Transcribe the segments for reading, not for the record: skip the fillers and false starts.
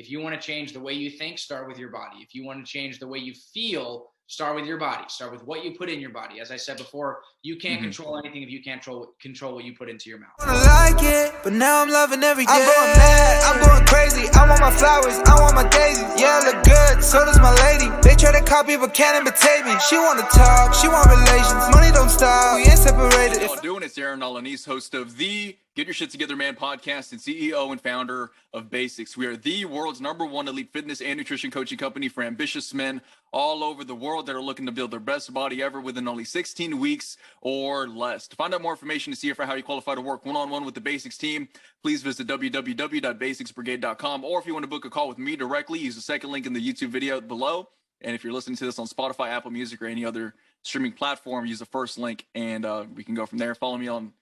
If you want to change the way you think, start with your body. If you want to change the way you feel, start with your body. Start with what you put in your body. As I said before, you can't control anything if you can't control what you put into your mouth. I like it, but now I'm loving every day. I'm going mad, I'm going crazy. I want my flowers, I want my daisies. Yeah, I look good, so does my lady. They try to copy but can't imitate me. She wanna talk, she want relations. Money don't stop, we ain't separated. What y'all doing? It's Aaron Alaniz, host of the Get Your Shit Together Man podcast and CEO and founder of Basics. We are the world's #1 elite fitness and nutrition coaching company for ambitious men all over the world that are looking to build their best body ever within only 16 weeks or less. To find out more information to see how you qualify to work one-on-one with the Basics team, please visit www.basicsbrigade.com. Or if you want to book a call with me directly, use the second link in the YouTube video below. And if you're listening to this on Spotify, Apple Music, or any other streaming platform, use the first link, and we can go from there. Follow me on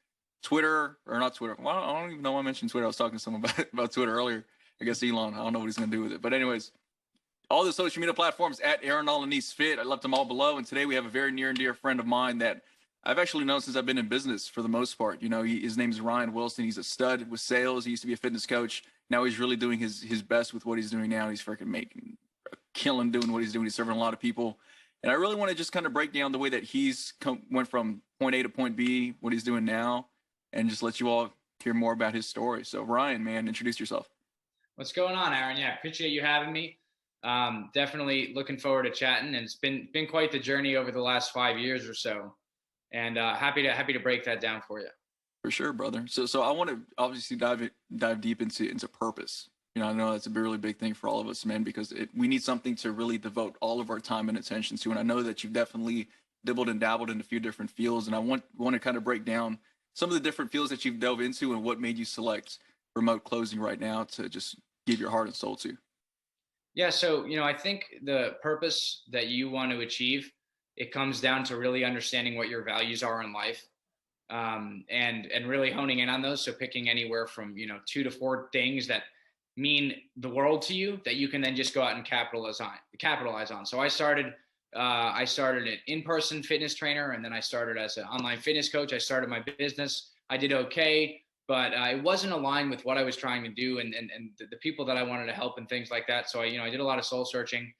Twitter, or not Twitter. Well, I don't even know why I mentioned Twitter. I was talking to someone about Twitter earlier. I guess Elon. I don't know what he's going to do with it. But anyways, all the social media platforms at Aaron Alaniz Fit. I left them all below. And today we have a very near and dear friend of mine that I've actually known since I've been in business for the most part. You know, his name is Ryan Wilson. He's a stud with sales. He used to be a fitness coach. Now he's really doing his best with what he's doing now. He's freaking making a killing doing what he's doing. He's serving a lot of people. And I really want to just kind of break down the way that he's went from point A to point B, what he's doing now, and just let you all hear more about his story. So Ryan, man, introduce yourself. What's going on, Aaron? Yeah, appreciate you having me. Definitely looking forward to chatting, and it's been quite the journey over the last 5 years or so, and happy to break that down for you. For sure, brother. So I want to obviously dive deep into purpose. You know, I know that's a really big thing for all of us, man, because we need something to really devote all of our time and attention to. And I know that you've definitely dibbled and dabbled in a few different fields, and I want to kind of break down some of the different fields that you've delved into and what made you select remote closing right now to just give your heart and soul to. Yeah, so, you know, I think the purpose that you want to achieve, it comes down to really understanding what your values are in life, and really honing in on those. So picking anywhere from, 2 to 4 things that mean the world to you that you can then just go out and capitalize on. So I started an in-person fitness trainer, and then I started as an online fitness coach. I started my business. I did okay, but it wasn't aligned with what I was trying to do and the people that I wanted to help and things like that. So I did a lot of soul searching,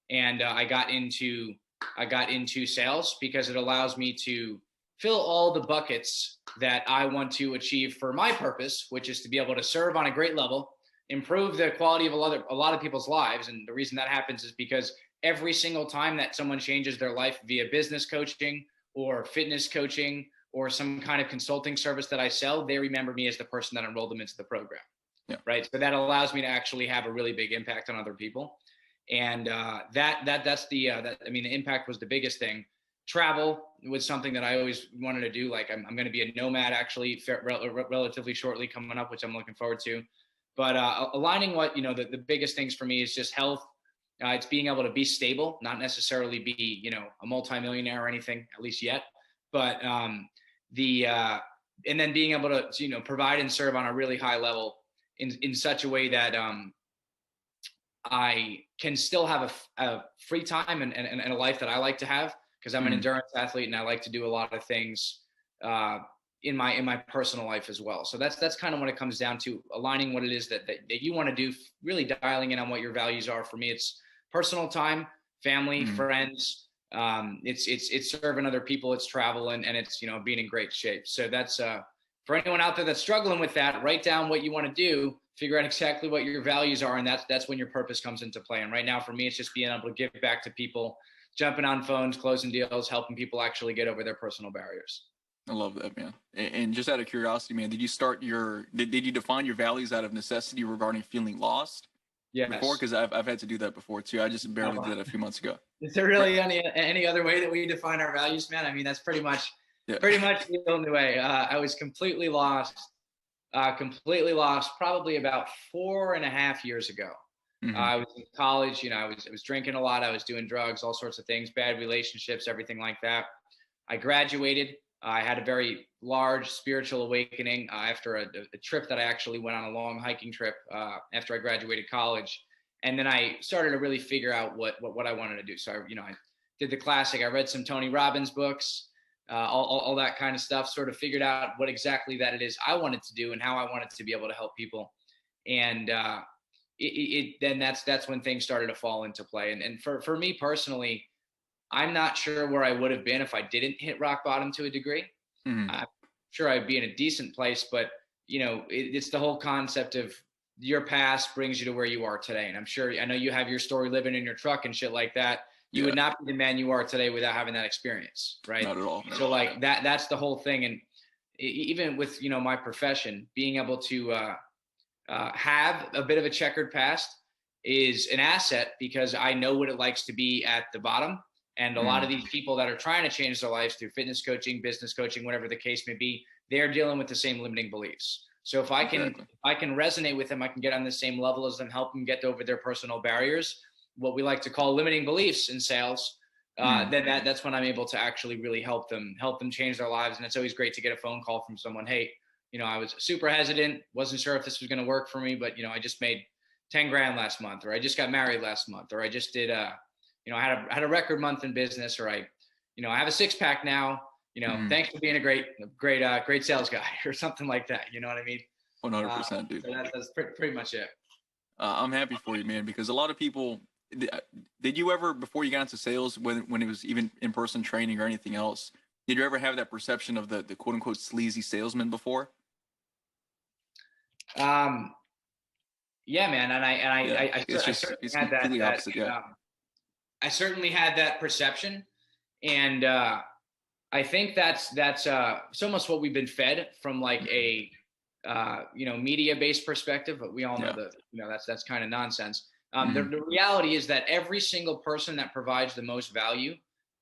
and I got into sales because it allows me to fill all the buckets that I want to achieve for my purpose, which is to be able to serve on a great level, improve the quality of a lot of people's lives. And the reason that happens is because every single time that someone changes their life via business coaching or fitness coaching or some kind of consulting service that I sell, they remember me as the person that enrolled them into the program. Yeah. Right. So that allows me to actually have a really big impact on other people. And the impact was the biggest thing. Travel was something that I always wanted to do. Like I'm going to be a nomad actually relatively shortly coming up, which I'm looking forward to. But aligning what, the biggest things for me is just health. It's being able to be stable, not necessarily be, a multimillionaire or anything, at least yet. But and then being able to, provide and serve on a really high level in such a way that I can still have a free time and a life that I like to have, because I'm an endurance athlete and I like to do a lot of things in my personal life as well. So that's kind of what it comes down to, aligning what it is that you want to do, really dialing in on what your values are. For me, it's personal time, family, friends. It's serving other people, it's travel, and it's, being in great shape. So that's for anyone out there that's struggling with that, write down what you want to do, figure out exactly what your values are, and that's when your purpose comes into play. And right now for me, it's just being able to give back to people, jumping on phones, closing deals, helping people actually get over their personal barriers. I love that, man. And just out of curiosity, man, did you define your values out of necessity regarding feeling lost? Yes. Before? Because I've had to do that before too. I just barely did it a few months ago. Is there really any other way that we define our values, man? I mean, that's pretty much the only way. I was completely lost probably about 4.5 years ago. I was in college, I was drinking a lot. I was doing drugs, all sorts of things, bad relationships, everything like that. I graduated. I had a very large spiritual awakening after a trip that I actually went on, a long hiking trip after I graduated college. And then I started to really figure out what I wanted to do. So I did the classic. I read some Tony Robbins books, all that kind of stuff, sort of figured out what exactly that it is I wanted to do and how I wanted to be able to help people. And then that's when things started to fall into play. And for me personally, I'm not sure where I would have been if I didn't hit rock bottom to a degree. Mm-hmm. I'm sure I'd be in a decent place, but it's the whole concept of your past brings you to where you are today. And I know you have your story living in your truck and shit like that. You would not be the man you are today without having that experience, right? Not at all. So like that's the whole thing. And even with, my profession, being able to have a bit of a checkered past is an asset, because I know what it likes to be at the bottom. And a lot of these people that are trying to change their lives through fitness coaching, business coaching, whatever the case may be, they're dealing with the same limiting beliefs. So if I can resonate with them, I can get on the same level as them, help them get over their personal barriers, what we like to call limiting beliefs in sales. Then that's when I'm able to actually really help them change their lives. And it's always great to get a phone call from someone. Hey, I was super hesitant, wasn't sure if this was going to work for me, but I just made 10 grand last month, or I just got married last month, or I just did I had a record month in business, or I have a 6-pack now, thanks for being a great sales guy, or something like that. You know what I mean? 100%, dude. So that's pretty much it. I'm happy for you, man, because a lot of people, did you ever, before you got into sales, when it was even in-person training or anything else, did you ever have that perception of the quote unquote sleazy salesman before? Yeah, man. And I certainly had that. I certainly had that perception. And I think that's it's almost what we've been fed from like a, media-based perspective, but we all know that, that's kind of nonsense. The reality is that every single person that provides the most value,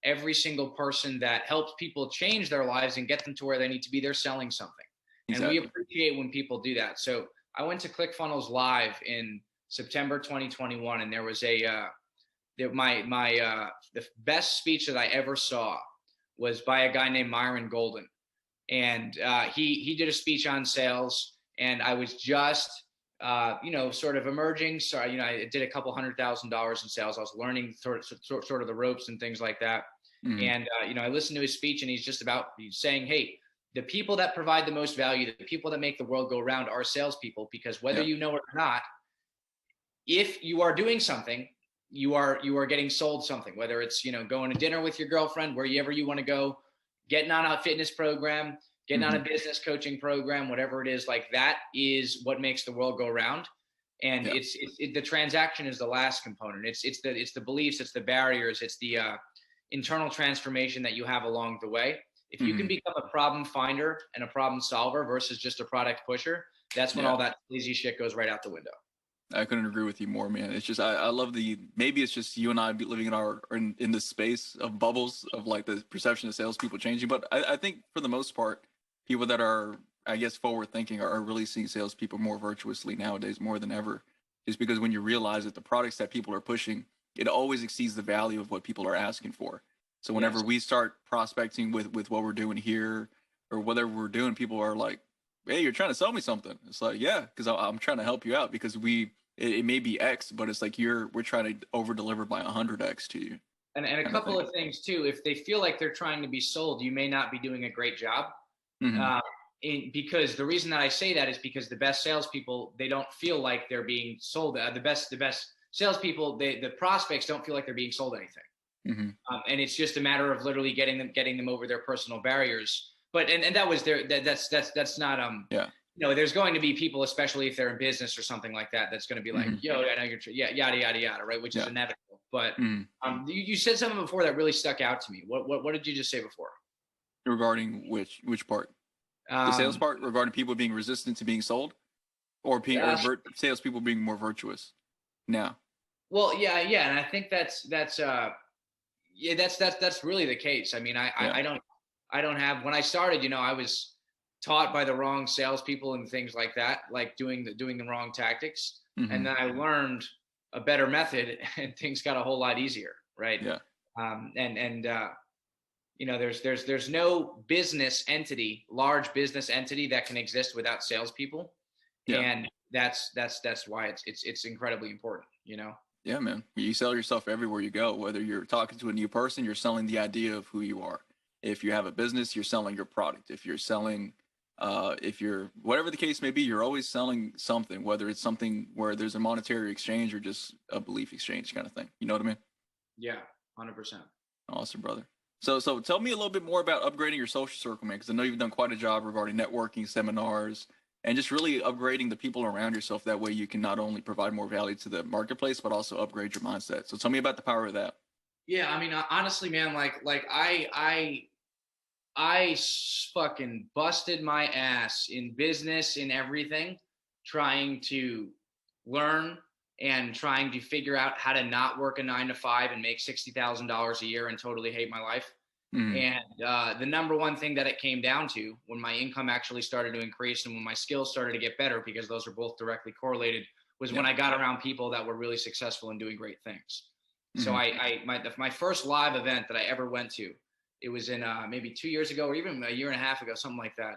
every single person that helps people change their lives and get them to where they need to be, they're selling something. Exactly. And we appreciate when people do that. So I went to ClickFunnels Live in September 2021, and there was the best speech that I ever saw was by a guy named Myron Golden. And he did a speech on sales, and I was just, sort of emerging. So, I did a couple $100,000 in sales. I was learning sort of the ropes and things like that. And, I listened to his speech, and he's saying, hey, the people that provide the most value, the people that make the world go round are salespeople, because whether you know it or not, if you are doing something, you are getting sold something, whether it's, going to dinner with your girlfriend, wherever you want to go, getting on a fitness program, getting on a business coaching program, whatever it is, like that is what makes the world go round. And it's the transaction is the last component. It's the beliefs, it's the barriers, it's the internal transformation that you have along the way. If you can become a problem finder and a problem solver versus just a product pusher, that's when all that lazy shit goes right out the window. I couldn't agree with you more, man. It's just, I love maybe it's just you and I be living in this space of bubbles of like the perception of salespeople changing. But I think for the most part, people that are, I guess, forward thinking are really seeing salespeople more virtuously nowadays, more than ever. Just because when you realize that the products that people are pushing, it always exceeds the value of what people are asking for. So whenever we start prospecting with what we're doing here or whatever we're doing, people are like, hey, you're trying to sell me something. It's like, yeah, because I'm trying to help you out, because it may be X, but it's like we're trying to over deliver by 100X to you. And a couple of things too, if they feel like they're trying to be sold, you may not be doing a great job. Because the reason that I say that is because the best salespeople, they don't feel like they're being sold. The best salespeople, the prospects don't feel like they're being sold anything. And it's just a matter of literally getting them over their personal barriers. But and that was that's not there's going to be people, especially if they're in business or something like that, that's going to be like, yo, I know you're yada yada yada, right? Which is inevitable. But you said something before that really stuck out to me. What did you just say before? Regarding which part? The sales part, regarding people being resistant to being sold, or salespeople being more virtuous now? Well, yeah, and I think that's really the case. I mean, I don't have, when I started, I was taught by the wrong salespeople and things like that, like doing the wrong tactics. And then I learned a better method, and things got a whole lot easier. Right. Yeah. There's no large business entity that can exist without salespeople. Yeah. And that's why it's incredibly important, Yeah, man. You sell yourself everywhere you go, whether you're talking to a new person, you're selling the idea of who you are. If you have a business, you're selling your product. If you're selling If you're, whatever the case may be, you're always selling something, whether it's something where there's a monetary exchange or just a belief exchange kind of thing. You know what I mean? Yeah, 100%. Awesome, brother. So tell me a little bit more about upgrading your social circle, man, because I know you've done quite a job regarding networking, seminars, and just really upgrading the people around yourself. That way you can not only provide more value to the marketplace, but also upgrade your mindset. So tell me about the power of that. Yeah, I mean, honestly, man, like fucking busted my ass in business, in everything, trying to learn and trying to figure out how to not work a 9 to 5 and make $60,000 a year and totally hate my life. And the number one thing that it came down to when my income actually started to increase and when my skills started to get better, because those are both directly correlated, was when I got around people that were really successful and doing great things. So my first live event that I ever went to, it was in maybe 2 years ago or even a year and a half ago, something like that,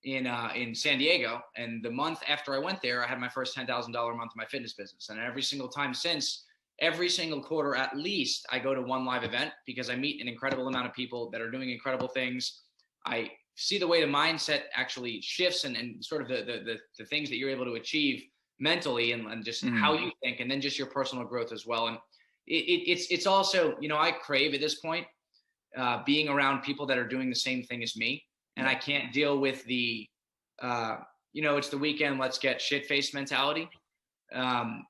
in San Diego. And the month after I went there, I had my first $10,000 a month in my fitness business. And every single time since, every single quarter, at least, I go to one live event because I meet an incredible amount of people that are doing incredible things. I see the way the mindset actually shifts and sort of the things that you're able to achieve mentally and just how you think, and then just your personal growth as well. And it's also, you know, I crave at this point being around people that are doing the same thing as me. And I can't deal with the, you know, it's the weekend, let's get shit-faced mentality,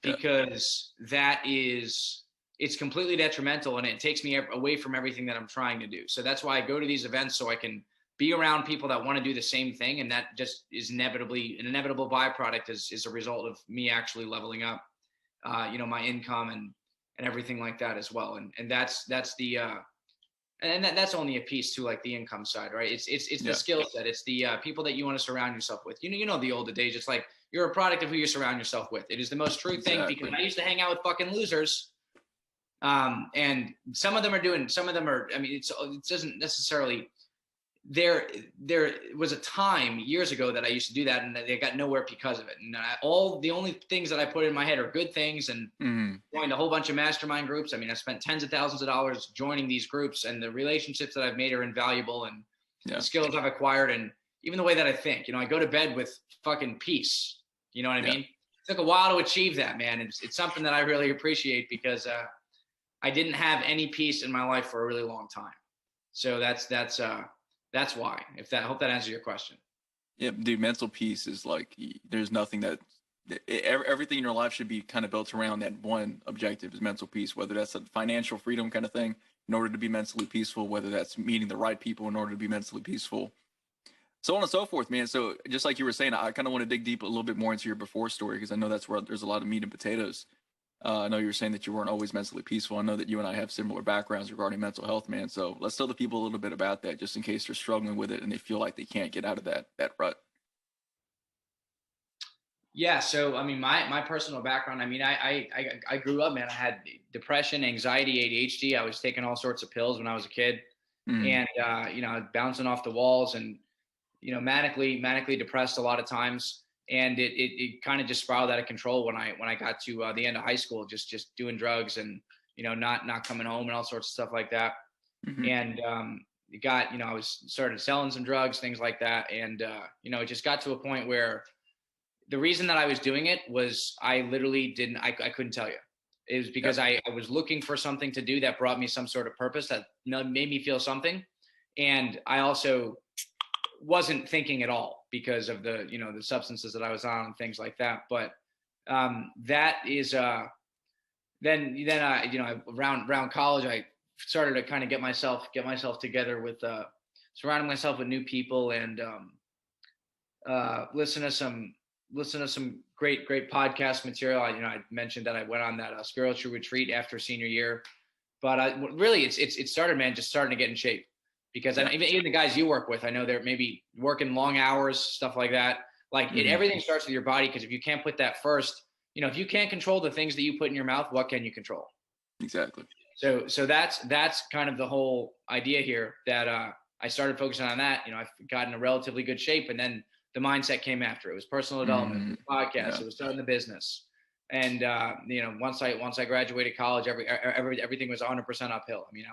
because it's completely detrimental and it takes me away from everything that I'm trying to do. So that's why I go to these events, so I can be around people that want to do the same thing. And that just is inevitably an inevitable byproduct is a result of me actually leveling up, you know, my income and everything like that as well. And that's the, and that's only a piece to like the income side, right? It's the skill set. It's the people that you want to surround yourself with. You know the old days. It's like you're a product of who you surround yourself with. It is the most true thing, because I used to hang out with fucking losers, and some of them are. I mean, it doesn't necessarily. There was a time years ago that I used to do that, and they got nowhere because of it. And the only things that I put in my head are good things, and joined a whole bunch of mastermind groups. I mean, I spent tens of thousands of dollars joining these groups, and the relationships that I've made are invaluable, and the skills I've acquired, and even the way that I think. You know, I go to bed with fucking peace. You know what I mean? It took a while to achieve that, man. It's something that I really appreciate, because I didn't have any peace in my life for a really long time. So that's why. I hope that answers your question. Yeah, dude, mental peace is like, there's nothing that, everything in your life should be kind of built around that one objective, is mental peace, whether that's a financial freedom kind of thing in order to be mentally peaceful, whether that's meeting the right people in order to be mentally peaceful, so on and so forth, man. So just like you were saying, I kind of want to dig deep a little bit more into your before story, because I know that's where there's a lot of meat and potatoes. I know you were saying that you weren't always mentally peaceful. I know that you and I have similar backgrounds regarding mental health, man. So let's tell the people a little bit about that, just in case they're struggling with it and they feel like they can't get out of that rut. Yeah. So, I mean, my personal background, I mean, I grew up, man. I had depression, anxiety, ADHD. I was taking all sorts of pills when I was a kid, and, you know, bouncing off the walls and, you know, manically depressed a lot of times. And it kind of just spiraled out of control when I got to the end of high school, just doing drugs and, you know, not coming home and all sorts of stuff like that. And it got, you know, I started selling some drugs, things like that. And, you know, it just got to a point where the reason that I was doing it was I literally I couldn't tell you. It was because I was looking for something to do that brought me some sort of purpose that made me feel something. And I also wasn't thinking at all because of the, you know, the substances that I was on and things like that. But that is then you know, around college, I started to kind of get myself together with surrounding myself with new people and listen to some great podcast material. I mentioned that I went on that spiritual retreat after senior year, but really it started, man, just starting to get in shape. Because even the guys you work with, I know they're maybe working long hours, stuff like that. Like everything starts with your body, because if you can't put that first, you know, if you can't control the things that you put in your mouth, what can you control? Exactly. So that's kind of the whole idea here, that I started focusing on that. You know, I've gotten a relatively good shape, and then the mindset came after. It was personal development, it was podcasts, it was starting the business. And you know, once I graduated college, everything was 100% uphill. I mean,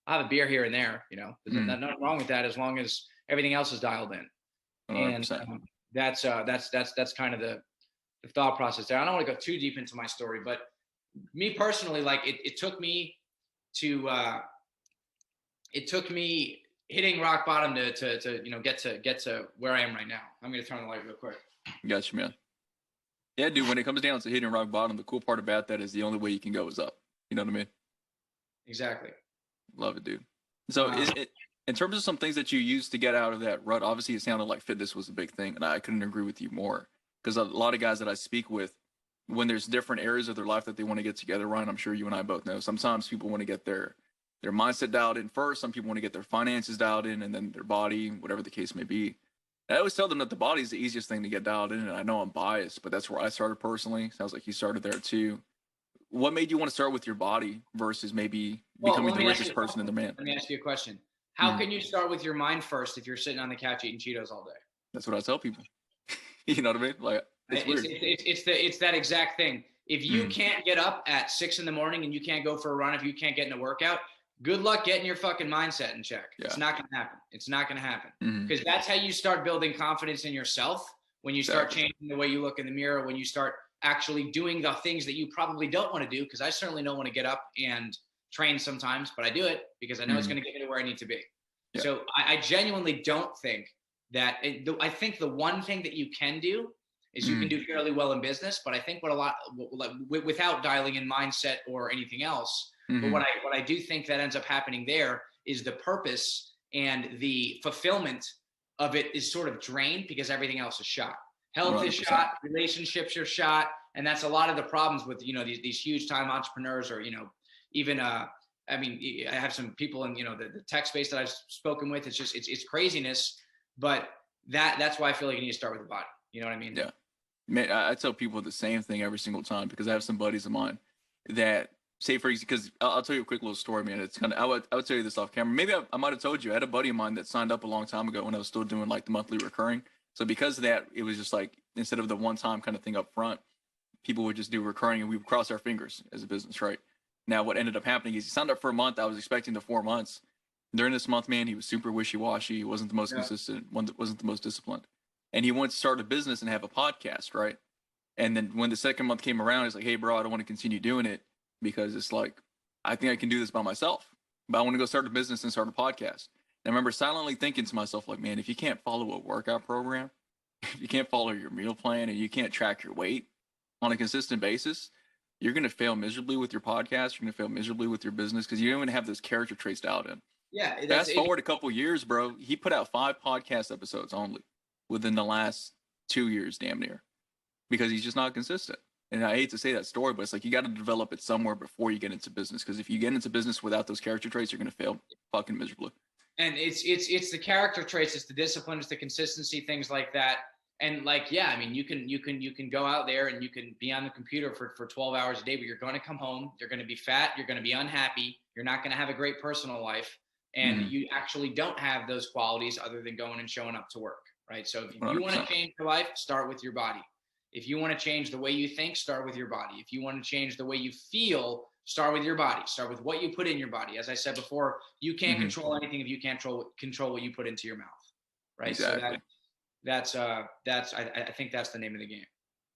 I'll have a beer here and there, you know, there's nothing wrong with that as long as everything else is dialed in. And 100%. that's kind of the thought process there. I don't want to go too deep into my story, but me personally, like it took me to hitting rock bottom to get to where I am right now. I'm going to turn the light real quick. Gotcha, man. Yeah, dude, when it comes down to hitting rock bottom, the cool part about that is the only way you can go is up. You know what I mean? Exactly. Love it, dude. So in terms of some things that you used to get out of that rut, obviously it sounded like fitness was a big thing, and I couldn't agree with you more. Because a lot of guys that I speak with, when there's different areas of their life that they want to get together, Ryan, I'm sure you and I both know, sometimes people want to get their mindset dialed in first. Some people want to get their finances dialed in, and then their body, whatever the case may be. I always tell them that the body is the easiest thing to get dialed in, and I know I'm biased, but that's where I started personally. Sounds like you started there too. What made you want to start with your body versus maybe becoming the richest person in the man? Let me ask you a question. How can you start with your mind first if you're sitting on the couch eating Cheetos all day? That's what I tell people. You know what I mean? Like, it's weird. It's that exact thing. If you can't get up at 6 a.m. and you can't go for a run, if you can't get in a workout, good luck getting your fucking mindset in check. Yeah. It's not going to happen. It's not going to happen. Because that's how you start building confidence in yourself. When you start changing the way you look in the mirror, when you start actually doing the things that you probably don't want to do. Because I certainly don't want to get up and train sometimes, but I do it because I know it's going to get me to where I need to be. Yeah. So I genuinely don't think that I think the one thing that you can do is you can do fairly well in business, but I think without dialing in mindset or anything else, but what I do think that ends up happening there is the purpose and the fulfillment of it is sort of drained because everything else is shot. Health 100%. Is shot, relationships are shot, and that's a lot of the problems with these huge time entrepreneurs or even I have some people in the tech space that I've spoken with. It's just it's craziness, but that's why I feel like you need to start with the body. You know what I mean? Yeah, man. I tell people the same thing every single time because I have some buddies of mine that say, for example, because I'll tell you a quick little story, man. It's kind of I would tell you this off camera. Maybe I might have told you. I had a buddy of mine that signed up a long time ago when I was still doing like the monthly recurring. So because of that, it was just like instead of the one-time kind of thing up front, people would just do recurring and we would cross our fingers as a business, right? Now, what ended up happening is he signed up for a month. I was expecting the 4 months. During this month, man, he was super wishy-washy. He wasn't the most consistent, wasn't the most disciplined. And he wanted to start a business and have a podcast, right? And then when the second month came around, he's like, hey, bro, I don't want to continue doing it because it's like, I think I can do this by myself. But I want to go start a business and start a podcast. And I remember silently thinking to myself, like, man, if you can't follow a workout program, if you can't follow your meal plan and you can't track your weight on a consistent basis, you're going to fail miserably with your podcast. You're going to fail miserably with your business because you don't even have those character traits dialed in. Yeah. Fast forward a couple years, bro. He put out 5 podcast episodes only within the last 2 years, damn near, because he's just not consistent. And I hate to say that story, but it's like you got to develop it somewhere before you get into business. Because if you get into business without those character traits, you're going to fail fucking miserably. And it's the character traits, it's the discipline, it's the consistency, things like that. And like, yeah, I mean, you can go out there and you can be on the computer for 12 hours a day, but you're going to come home, you're going to be fat, you're going to be unhappy, you're not going to have a great personal life, and you actually don't have those qualities other than going and showing up to work, right? So if you 100%. want to change your life, start with your body. If you want to change the way you think, start with your body. If you want to change the way you feel, start with your body. Start with what you put in your body. As I said before, you can't control anything if you can't control what you put into your mouth, right? Exactly. So I think that's the name of the game.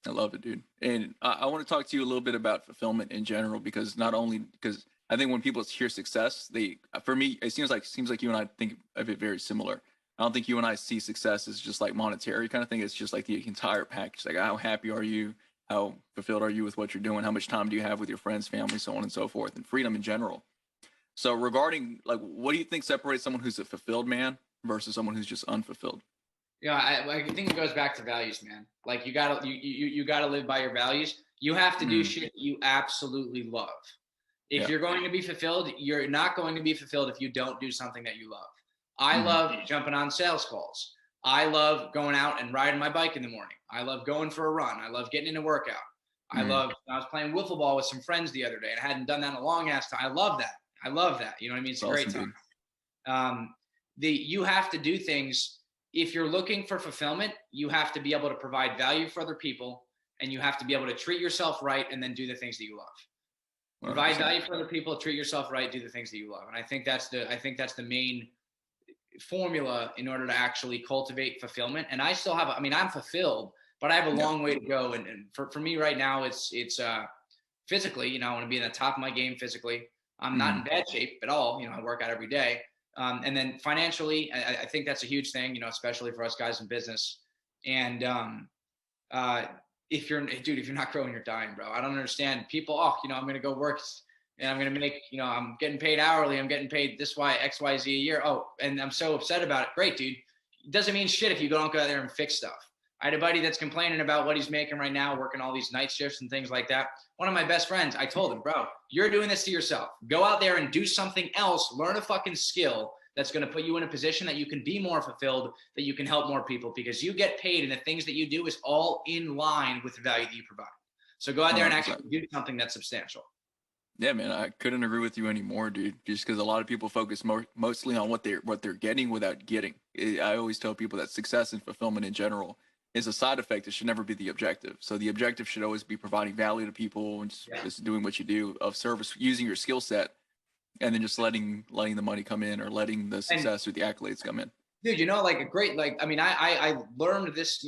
I love it, dude. And I want to talk to you a little bit about fulfillment in general, because I think when people hear success, for me, it seems like you and I think of it very similar. I don't think you and I see success as just like monetary kind of thing. It's just like the entire package. Like, how happy are you? How fulfilled are you with what you're doing? How much time do you have with your friends, family, so on and so forth, and freedom in general. So regarding, like, what do you think separates someone who's a fulfilled man versus someone who's just unfulfilled? Yeah, I think it goes back to values, man. Like you gotta live by your values. You have to do shit you absolutely love. If you're going to be fulfilled, you're not going to be fulfilled if you don't do something that you love. I love jumping on sales calls. I love going out and riding my bike in the morning. I love going for a run. I love getting in a workout. I was playing wiffle ball with some friends the other day, and I hadn't done that in a long ass time. I love that. You know what I mean? It's a great time. You have to do things. If you're looking for fulfillment, you have to be able to provide value for other people, and you have to be able to treat yourself right and then do the things that you love. 100%. Provide value for other people, treat yourself right, do the things that you love. And I think that's the main formula in order to actually cultivate fulfillment. And I still have, I mean, I'm fulfilled, but I have a long way to go. And for me right now, it's physically, you know, I want to be in the top of my game physically. I'm not in bad shape at all. You know, I work out every day. And then financially, I think that's a huge thing, you know, especially for us guys in business. And if you're not growing, you're dying, bro. I don't understand people. Oh, you know, I'm going to go work and I'm going to make, you know, I'm getting paid hourly. I'm getting paid this XYZ a year. Oh, and I'm so upset about it. Great, dude. It doesn't mean shit if you don't go out there and fix stuff. I had a buddy that's complaining about what he's making right now, working all these night shifts and things like that. One of my best friends, I told him, bro, you're doing this to yourself. Go out there and do something else. Learn a fucking skill that's going to put you in a position that you can be more fulfilled, that you can help more people, because you get paid and the things that you do is all in line with the value that you provide. So go out there and actually do something that's substantial. Yeah, man, I couldn't agree with you anymore, dude. Just because a lot of people focus mostly on what they're getting without getting. I always tell people that success and fulfillment in general is a side effect. It should never be the objective. So the objective should always be providing value to people and just doing what you do of service, using your skill set, and then just letting the money come in, or letting the success or the accolades come in. Dude, you know, like a great, like, I mean, I learned this.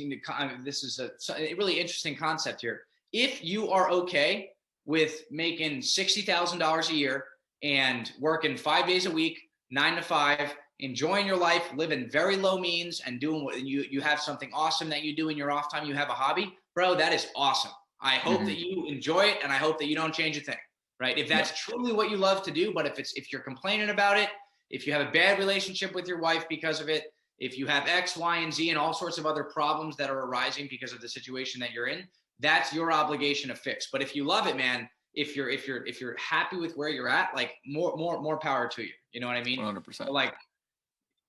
This is a really interesting concept here. If you are okay with making $60,000 a year and working 5 days a week, 9 to 5, enjoying your life, living very low means, and doing what you have something awesome that you do in your off time, you have a hobby, bro, that is awesome. I hope that you enjoy it, and I hope that you don't change a thing, right? If that's truly what you love to do, but if you're complaining about it, if you have a bad relationship with your wife because of it, if you have X, Y, and Z and all sorts of other problems that are arising because of the situation that you're in, that's your obligation to fix. But if you love it, man, if you're happy with where you're at, like more power to you. You know what I mean? 100%. So, like,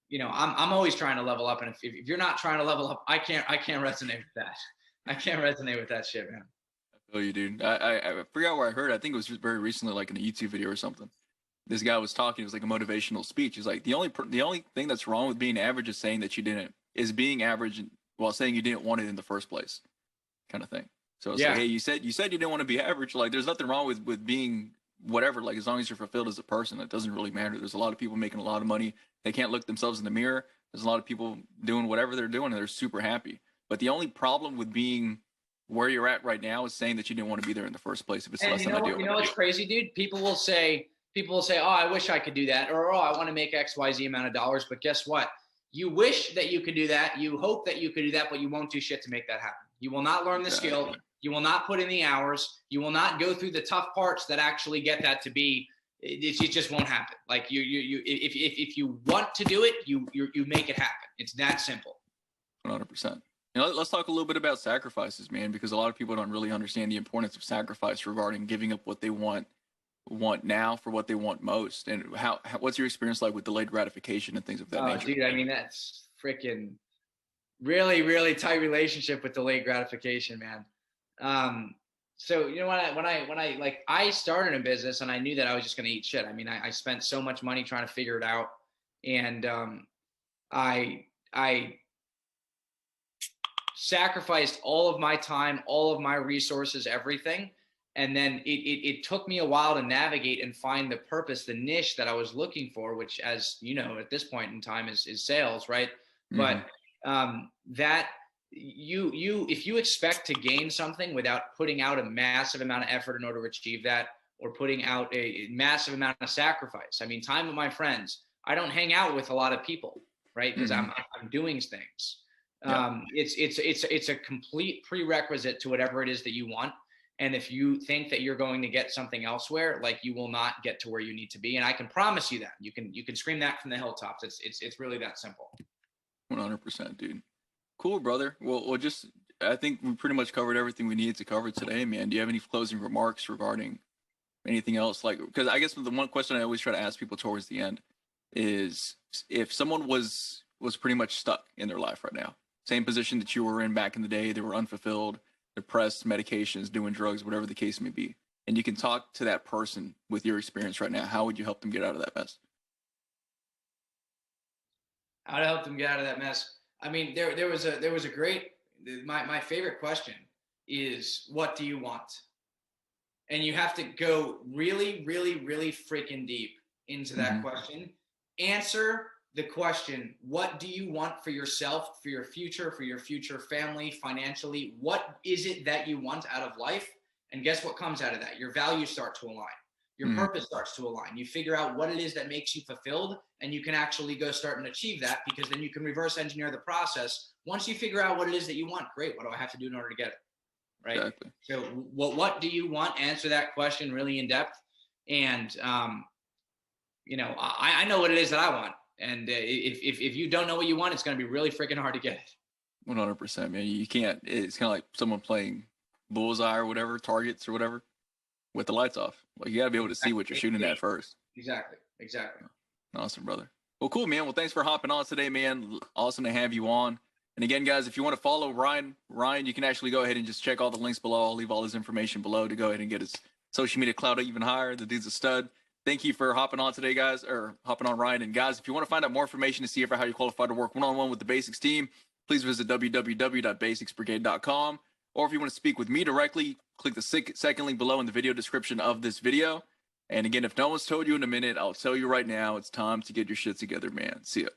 you know, I'm always trying to level up, and if you're not trying to level up, I can't resonate with that. I can't resonate with that shit, man. I feel you, dude. I forgot where I heard. I think it was very recently, like in a YouTube video or something. This guy was talking. It was like a motivational speech. He's like, the only thing that's wrong with being average is saying that you didn't, is being average while saying you didn't want it in the first place, kind of thing. So it's like, hey, you said you didn't want to be average. Like, there's nothing wrong with being whatever. Like, as long as you're fulfilled as a person, it doesn't really matter. There's a lot of people making a lot of money. They can't look themselves in the mirror. There's a lot of people doing whatever they're doing, and they're super happy. But the only problem with being where you're at right now is saying that you didn't want to be there in the first place. If it's less than ideal. You know what's crazy, dude? People will say, oh, I wish I could do that, or oh, I want to make XYZ amount of dollars. But guess what? You wish that you could do that. You hope that you could do that, but you won't do shit to make that happen. You will not learn the skill. You will not put in the hours. You will not go through the tough parts that actually get that to be. It just won't happen. Like if you want to do it, you make it happen. It's that simple. 100%. Now, let's talk a little bit about sacrifices, man, because a lot of people don't really understand the importance of sacrifice regarding giving up what they want now for what they want most. And what's your experience like with delayed gratification and things of that nature? Dude, I mean, that's freaking really, really tight relationship with delayed gratification, man. So, you know, I started a business and I knew that I was just going to eat shit. I mean, I spent so much money trying to figure it out. And, I sacrificed all of my time, all of my resources, everything. And then it took me a while to navigate and find the purpose, the niche that I was looking for, which, as you know, at this point in time is sales. Right. But, if you expect to gain something without putting out a massive amount of effort in order to achieve that, or putting out a massive amount of sacrifice. I mean, time with my friends. I don't hang out with a lot of people, right? Because I'm doing things. It's a complete prerequisite to whatever it is that you want. And if you think that you're going to get something elsewhere, like, you will not get to where you need to be. And I can promise you that. You can scream that from the hilltops. It's really that simple. 100%, dude. Cool, brother. Well, just, I think we pretty much covered everything we needed to cover today, man. Do you have any closing remarks regarding anything else? Like, because I guess the one question I always try to ask people towards the end is, if someone was pretty much stuck in their life right now, same position that you were in back in the day, they were unfulfilled, depressed, medications, doing drugs, whatever the case may be, and you can talk to that person with your experience right now, how would you help them get out of that mess? How to help them get out of that mess? I mean, there was a great, my favorite question is, what do you want? And you have to go really, really, really freaking deep into that question. Answer the question, what do you want for yourself, for your future family, financially? What is it that you want out of life? And guess what comes out of that? Your values start to align. Your purpose starts to align. You figure out what it is that makes you fulfilled, and you can actually go start and achieve that, because then you can reverse engineer the process. Once you figure out what it is that you want, great. What do I have to do in order to get it? Right. Exactly. So what do you want? Answer that question really in depth. And, you know, I know what it is that I want. And if you don't know what you want, it's going to be really freaking hard to get it. 100%, man. You can't, it's kind of like someone playing bullseye or whatever, targets or whatever, with the lights off. Like, you got to be able to see what you're shooting at first. Exactly. Awesome, brother. Well, cool, man. Well, thanks for hopping on today, man. Awesome to have you on. And again, guys, if you want to follow Ryan, you can actually go ahead and just check all the links below. I'll leave all his information below to go ahead and get his social media clout even higher. The dude's a stud. Thank you for hopping on today, guys, or hopping on, Ryan. And guys, if you want to find out more information to see how you qualify to work one-on-one with the Basics team, please visit www.basicsbrigade.com. Or if you want to speak with me directly, click the second link below in the video description of this video. And again, if no one's told you in a minute, I'll tell you right now, it's time to get your shit together, man. See ya.